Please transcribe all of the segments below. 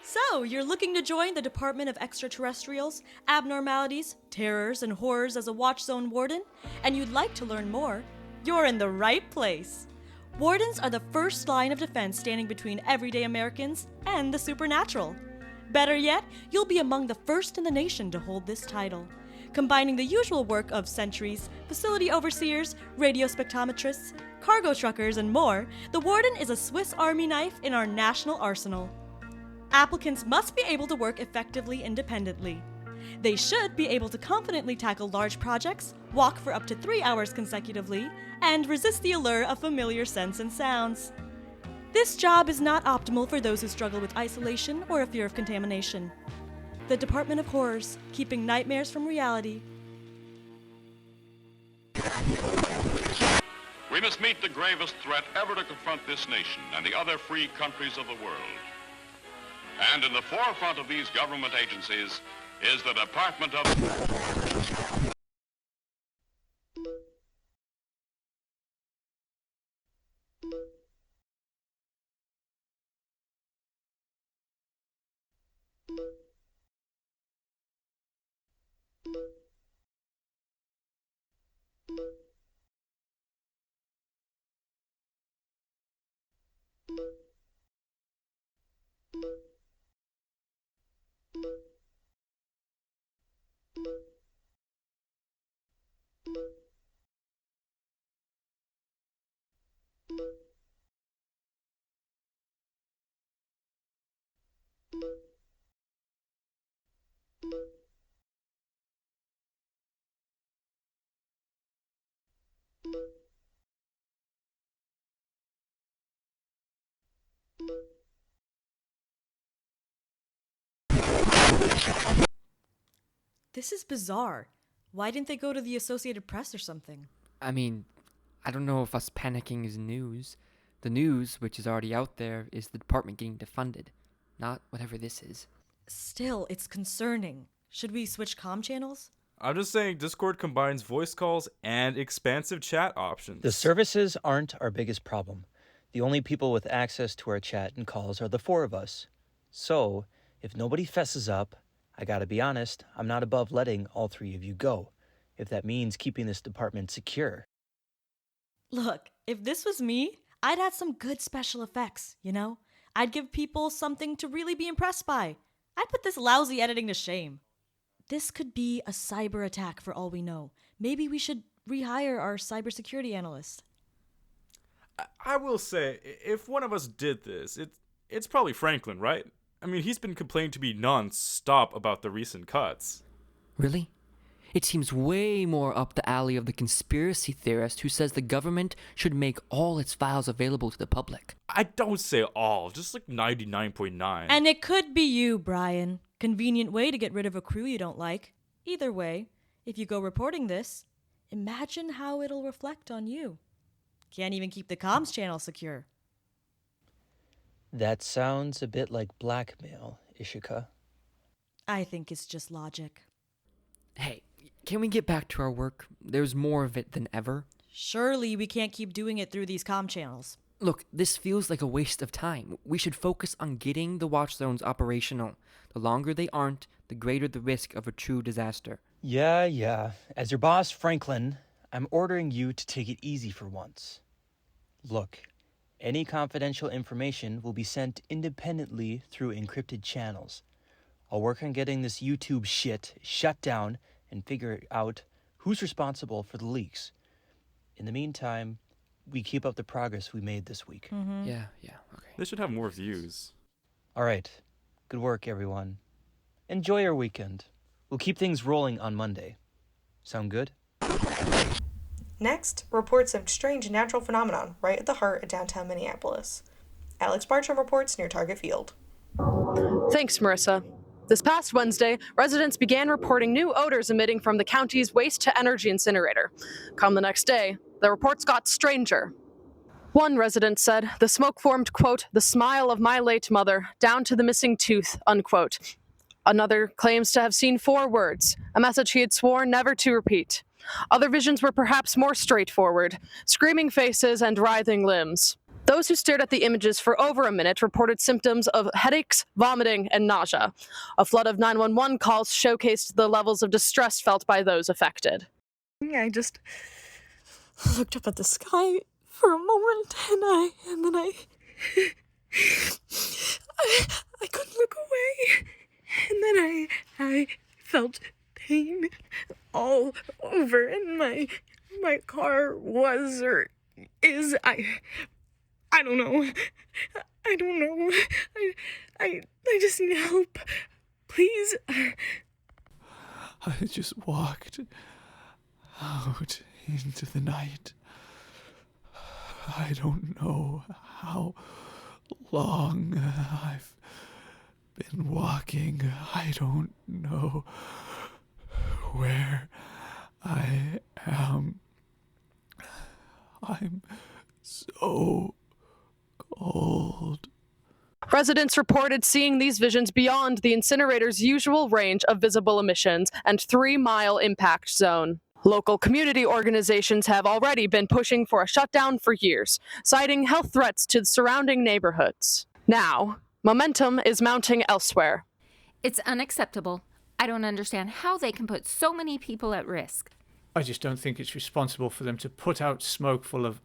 So, you're looking to join the Department of Extraterrestrials, Abnormalities, Terrors, and Horrors as a Watch Zone Warden, and you'd like to learn more? You're in the right place. Wardens are the first line of defense standing between everyday Americans and the supernatural. Better yet, you'll be among the first in the nation to hold this title. Combining the usual work of sentries, facility overseers, radio spectrometrists, cargo truckers, and more, the Warden is a Swiss Army knife in our national arsenal. Applicants must be able to work effectively independently. They should be able to confidently tackle large projects, walk for up to 3 hours consecutively, and resist the allure of familiar scents and sounds. This job is not optimal for those who struggle with isolation or a fear of contamination. The Department of Horrors, keeping nightmares from reality. We must meet the gravest threat ever to confront this nation and the other free countries of the world. And in the forefront of these government agencies is the Department of... This is bizarre. Why didn't they go to the Associated Press or something? I mean, I don't know if us panicking is news. The news, which is already out there, is the department getting defunded, not whatever this is. Still, it's concerning. Should we switch comm channels? I'm just saying Discord combines voice calls and expansive chat options. The services aren't our biggest problem. The only people with access to our chat and calls are the four of us. So, if nobody fesses up, I gotta be honest, I'm not above letting all three of you go, if that means keeping this department secure. Look, if this was me, I'd add some good special effects, you know? I'd give people something to really be impressed by. I'd put this lousy editing to shame. This could be a cyber attack for all we know. Maybe we should rehire our cybersecurity analyst. I will say, if one of us did this, it's probably Franklin, right? I mean, he's been complaining to me non-stop about the recent cuts. Really? It seems way more up the alley of the conspiracy theorist who says the government should make all its files available to the public. I don't say all, just like 99.9. And it could be you, Bryan. Convenient way to get rid of a crew you don't like. Either way, if you go reporting this, imagine how it'll reflect on you. Can't even keep the comms channel secure. That sounds a bit like blackmail, Ishika. I think it's just logic. Hey, can we get back to our work? There's more of it than ever. Surely we can't keep doing it through these comm channels. Look, this feels like a waste of time. We should focus on getting the watch zones operational. The longer they aren't, the greater the risk of a true disaster. Yeah. As your boss, Franklin, I'm ordering you to take it easy for once. Look, any confidential information will be sent independently through encrypted channels. I'll work on getting this YouTube shit shut down and figure out who's responsible for the leaks. In the meantime, we keep up the progress we made this week. Mm-hmm. Yeah, okay. They should have more views. All right. Good work, everyone. Enjoy your weekend. We'll keep things rolling on Monday. Sound good? Next, reports of strange natural phenomenon right at the heart of downtown Minneapolis. Alex Bartram reports near Target Field. Thanks, Marissa. This past Wednesday, residents began reporting new odors emitting from the county's waste-to-energy incinerator. Come the next day, the reports got stranger. One resident said the smoke formed, quote, the smile of my late mother, down to the missing tooth, unquote. Another claims to have seen 4 words, a message he had sworn never to repeat. Other visions were perhaps more straightforward, screaming faces and writhing limbs. Those who stared at the images for over a minute reported symptoms of headaches, vomiting, and nausea. A flood of 911 calls showcased the levels of distress felt by those affected. I just looked up at the sky for a moment, and then I couldn't look away, and then I felt pain all over, and my car was or is I don't know. I don't know. I just need help. Please. I just walked out into the night. I don't know how long I've been walking. I don't know where I am. I'm so cold. Residents reported seeing these visions beyond the incinerator's usual range of visible emissions and 3-mile impact zone. Local community organizations have already been pushing for a shutdown for years, citing health threats to the surrounding neighborhoods. Now, momentum is mounting elsewhere. It's unacceptable. I don't understand how they can put so many people at risk. I just don't think it's responsible for them to put out smoke full of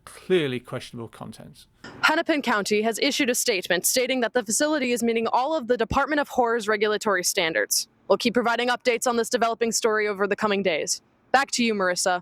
clearly questionable contents. Hennepin County has issued a statement stating that the facility is meeting all of the Department of Horror's regulatory standards. We'll keep providing updates on this developing story over the coming days. Back to you, Marissa.